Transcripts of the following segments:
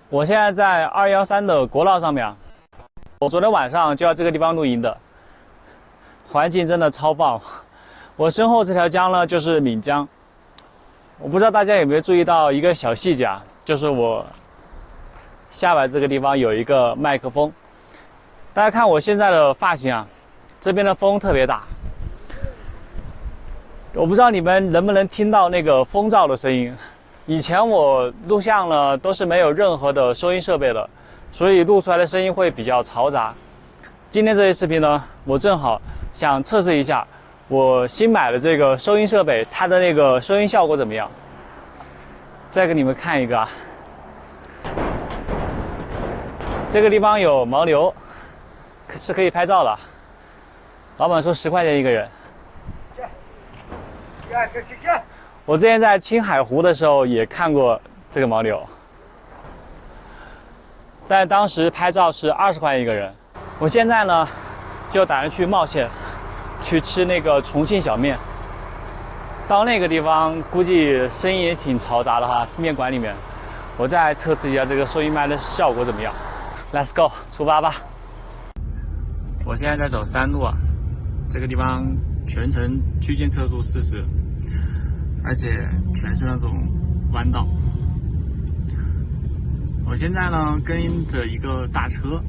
我现在在213的国道上面啊，我昨天晚上就要这个地方露营的，环境真的超棒。我身后这条江呢就是岷江，我不知道大家有没有注意到一个小细节啊，就是我下摆这个地方有一个麦克风。大家看我现在的发型啊，这边的风特别大，我不知道你们能不能听到那个风噪的声音。以前我录像呢都是没有任何的收音设备的，所以录出来的声音会比较嘈杂。今天这期视频呢，我正好想测试一下我新买的这个收音设备，它的那个收音效果怎么样。再给你们看一个啊，这个地方有牦牛，是可以拍照的。老板说10块钱一个人。我之前在青海湖的时候也看过这个牦牛，但当时拍照是20块钱一个人。我现在呢，就打算去茂县，去吃那个重庆小面。到那个地方估计声音也挺嘈杂的哈，面馆里面。我再测试一下这个收音麦的效果怎么样。Let's go， 出发吧！我现在在走山路啊，这个地方全程区间测速40。而且全是那种弯道。我现在呢跟着一个大车，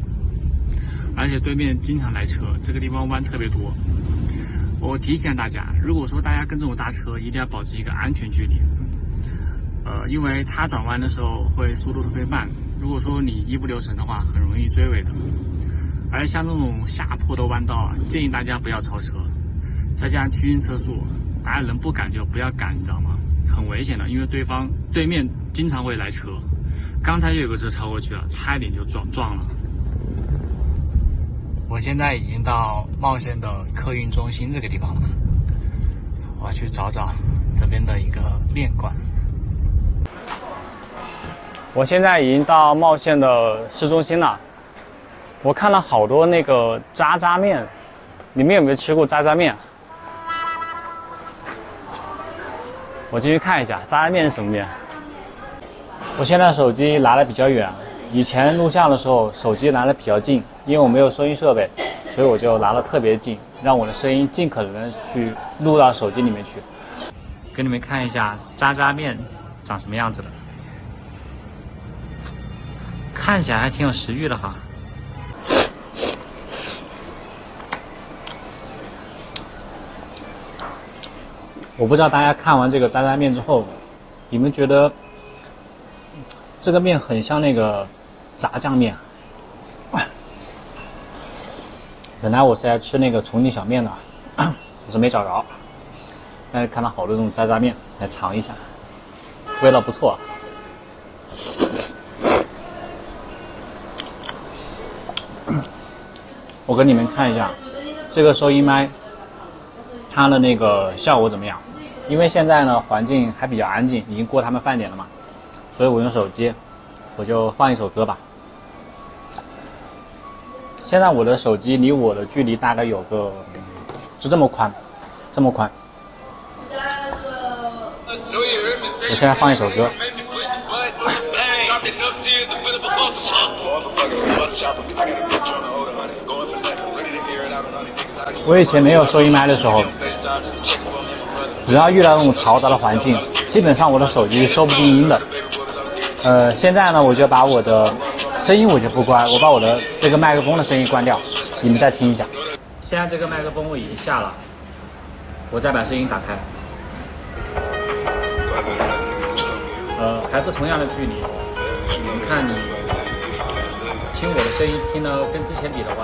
而且对面经常来车，这个地方弯特别多。我提醒大家，如果说大家跟这种大车，一定要保持一个安全距离。因为它转弯的时候会速度特别慢，如果说你一不留神的话，很容易追尾的。而像这种下坡的弯道啊，建议大家不要超车，再加上区间测速。大家能不赶就不要赶，你知道吗？很危险的，因为对面经常会来车。刚才就有个车超过去了，差一点就撞了。我现在已经到茂县的客运中心这个地方了，我要去找找这边的一个面馆。我现在已经到茂县的市中心了，我看了好多那个渣渣面，你们有没有吃过渣渣面？我进去看一下渣渣面是什么面。我现在手机拿得比较远，以前录像的时候手机拿得比较近，因为我没有收音设备，所以我就拿得特别近，让我的声音尽可能的去录到手机里面去。给你们看一下渣渣面长什么样子的，看起来还挺有食欲的哈。我不知道大家看完这个渣渣面之后，你们觉得这个面很像那个炸酱面。本来我是来吃那个重庆小面的，可是没找着，但是看到好多这种渣渣面，来尝一下，味道不错。我给你们看一下这个收音麦，它的那个效果怎么样？因为现在呢环境还比较安静，已经过他们饭点了嘛，所以我用手机，我就放一首歌吧。现在我的手机离我的距离大概有个就这么宽，这么宽。我现在放一首歌。我以前没有收音麦的时候，只要遇到那种嘈杂的环境，基本上我的手机收不进音的。现在呢，我就把我的声音我就不关，我把我的这个麦克风的声音关掉，你们再听一下。现在这个麦克风我已经下了，我再把声音打开。还是同样的距离，你们看你听我的声音听到跟之前比的话，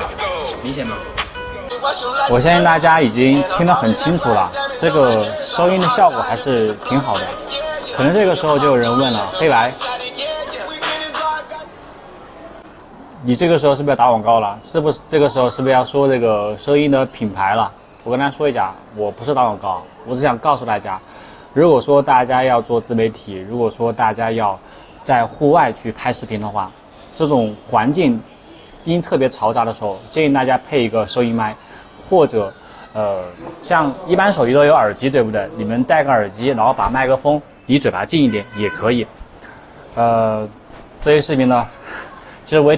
明显吗？我相信大家已经听得很清楚了，这个收音的效果还是挺好的。可能这个时候就有人问了，黑白，你这个时候是不是要打广告了？是不是这个时候是不是要说这个收音的品牌了？我跟大家说一下，我不是打广告，我只想告诉大家，如果说大家要做自媒体，如果说大家要在户外去拍视频的话，这种环境音特别嘈杂的时候，建议大家配一个收音麦，或者像一般手机都有耳机，对不对？你们戴个耳机，然后把麦克风离嘴巴近一点也可以。这些视频呢，其实我也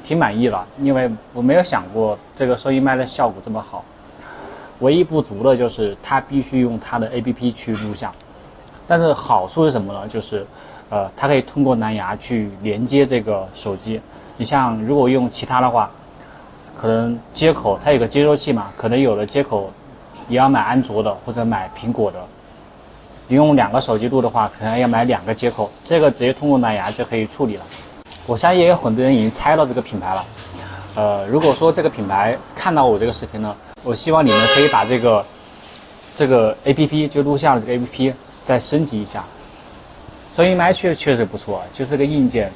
挺满意了，因为我没有想过这个收音麦的效果这么好。唯一不足的就是它必须用它的 APP 去录像，但是好处是什么呢？就是它可以通过蓝牙去连接这个手机。你像如果用其他的话，可能接口它有个接收器嘛，可能有的接口也要买安卓的或者买苹果的。你用2个手机录的话，可能要买2个接口，这个直接通过蓝牙就可以处理了。我相信也有很多人已经猜到这个品牌了。如果说这个品牌看到我这个视频呢，我希望你们可以把这个 APP 就录像的这个 APP 再升级一下。收音麦确实不错，就是这个硬件，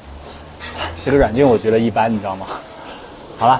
这个软件我觉得一般，你知道吗？好了。